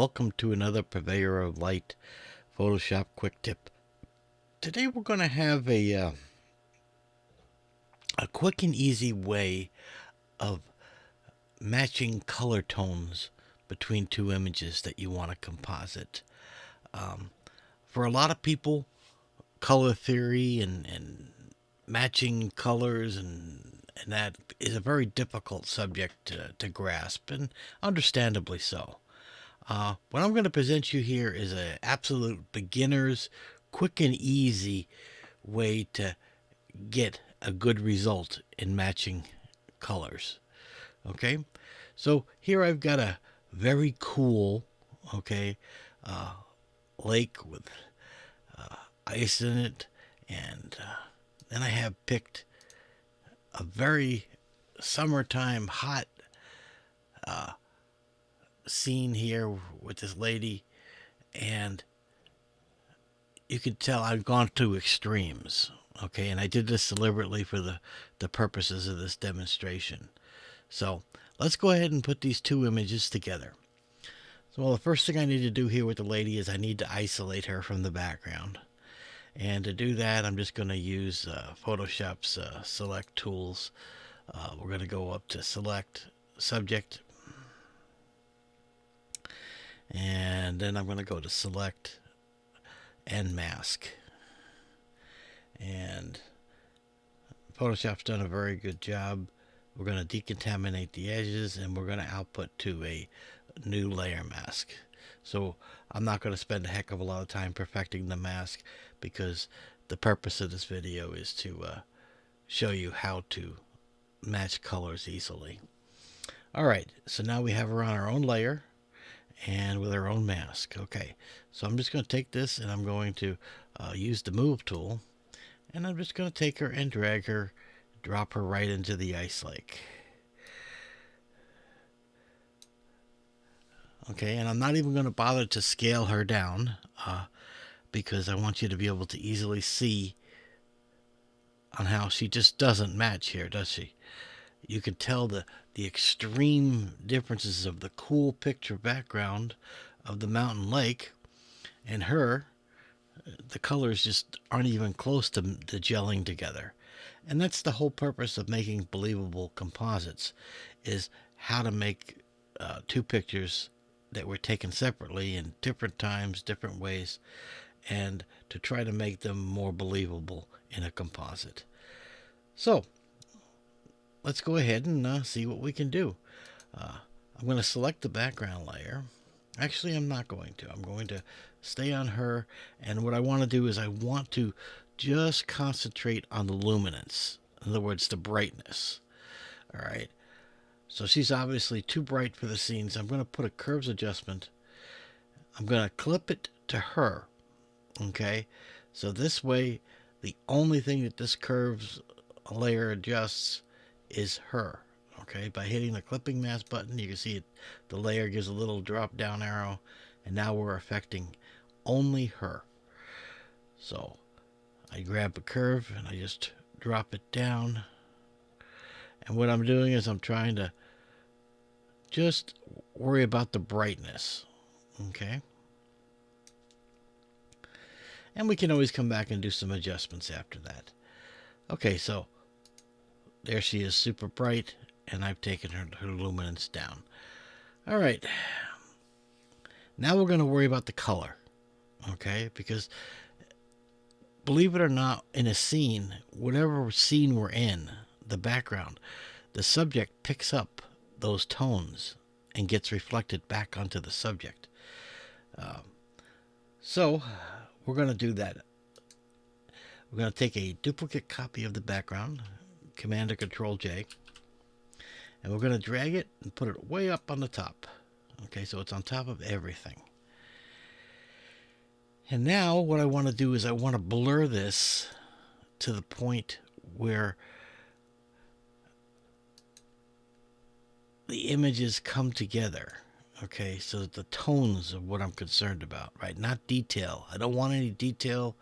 welcome to another Purveyor of Light Photoshop quick tip. Today we're going to have a quick and easy way of matching color tones between two images that you want to composite. For a lot of people, color theory and matching colors and that is a very difficult subject to grasp, and understandably so. What I'm going to present you here is an absolute beginner's quick and easy way to get a good result in matching colors. Okay, so here I've got a very cool, lake with ice in it, and then I have picked a very summertime hot scene here with this lady, and you can tell I've gone to extremes. Okay, and I did this deliberately for the purposes of this demonstration. So let's go ahead and put these two images together. So, well, the first thing I need to do here with the lady is I need to isolate her from the background. And to do that, I'm just going to use Photoshop's select tools. We're going to go up to select subject, and then I'm going to go to select and mask. And Photoshop's done a very good job. We're going to decontaminate the edges, and we're going to output to a new layer mask. So I'm not going to spend a heck of a lot of time perfecting the mask, because the purpose of this video is to show you how to match colors easily. Alright, so now we have her on our own layer and with our own mask. Okay, so I'm just going to take this and I'm going to use the move tool, and I'm just going to take her and drag her, drop her right into the ice lake. Okay, and I'm not even going to bother to scale her down because I want you to be able to easily see on how she just doesn't match here, does she? You can tell the extreme differences of the cool picture background of the mountain lake and her. The colors just aren't even close to gelling together. And that's the whole purpose of making believable composites, is how to make two pictures that were taken separately in different times, different ways, and to try to make them more believable in a composite. So let's go ahead and see what we can do. I'm going to select the background layer. Actually, I'm not going to. I'm going to stay on her, and what I want to do is I want to just concentrate on the luminance. In other words, the brightness. All right. So she's obviously too bright for the scene, so I'm going to put a curves adjustment. I'm going to clip it to her. Okay. So this way, the only thing that this curves layer adjusts is her. Okay, by hitting the clipping mask button, you can see it, the layer gives a little drop down arrow, and now we're affecting only her. So I grab a curve and I just drop it down, and what I'm doing is I'm trying to just worry about the brightness. Okay, and we can always come back and do some adjustments after that. Okay, so there she is, super bright, and I've taken her luminance down. All right, now we're going to worry about the color, okay? Because believe it or not, in a scene, whatever scene we're in, the background, the subject picks up those tones and gets reflected back onto the subject. So we're going to do that. We're going to take a duplicate copy of the background, Command or Control J, and we're going to drag it and put it way up on the top. Okay, so it's on top of everything. And now what I want to do is I want to blur this to the point where the images come together. Okay, so the tones of what I'm concerned about, right? Not detail. I don't want any detail.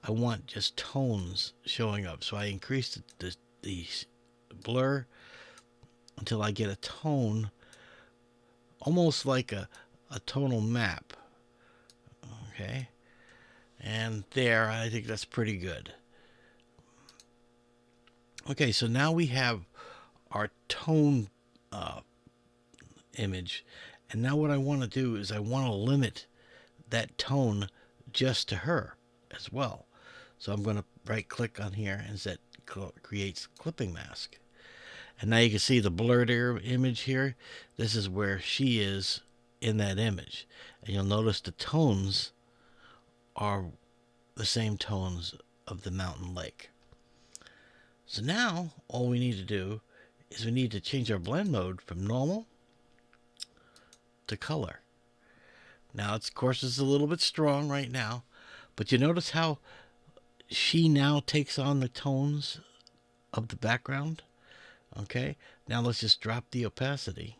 I want just tones showing up. So I increased the blur until I get a tone almost like a a tonal map. Okay, and there, I think that's pretty good. Okay, so now we have our tone uh, image, and now what I want to do is I want to limit that tone just to her as well. So I'm going to right click on here and set creates clipping mask. And now you can see the blurred image here. This is where she is in that image. And you'll notice the tones are the same tones of the mountain lake. So now all we need to do is we need to change our blend mode from normal to color. Now, of course, it's a little bit strong right now, but you notice how she now takes on the tones of the background. Okay, now let's just drop the opacity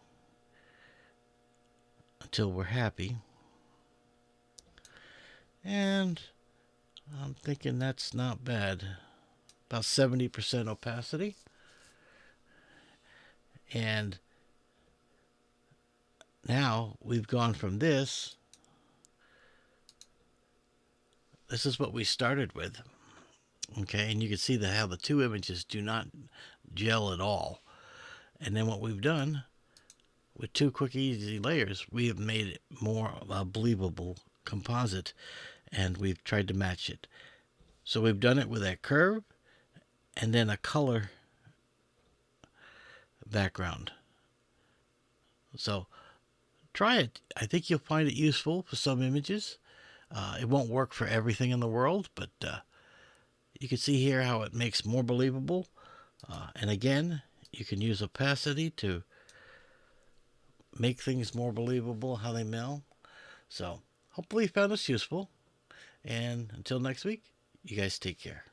until we're happy. And I'm thinking that's not bad. About 70% opacity. And now we've gone from this. This is what we started with. Okay, and you can see that how the two images do not gel at all. And then what we've done with two quick easy layers, we have made it more of a believable composite, and we've tried to match it. So we've done it with a curve and then a color background. So try it. I think you'll find it useful for some images. It won't work for everything in the world, but you can see here how it makes more believable. And again, you can use opacity to make things more believable, how they meld. So hopefully you found this useful. And until next week, you guys take care.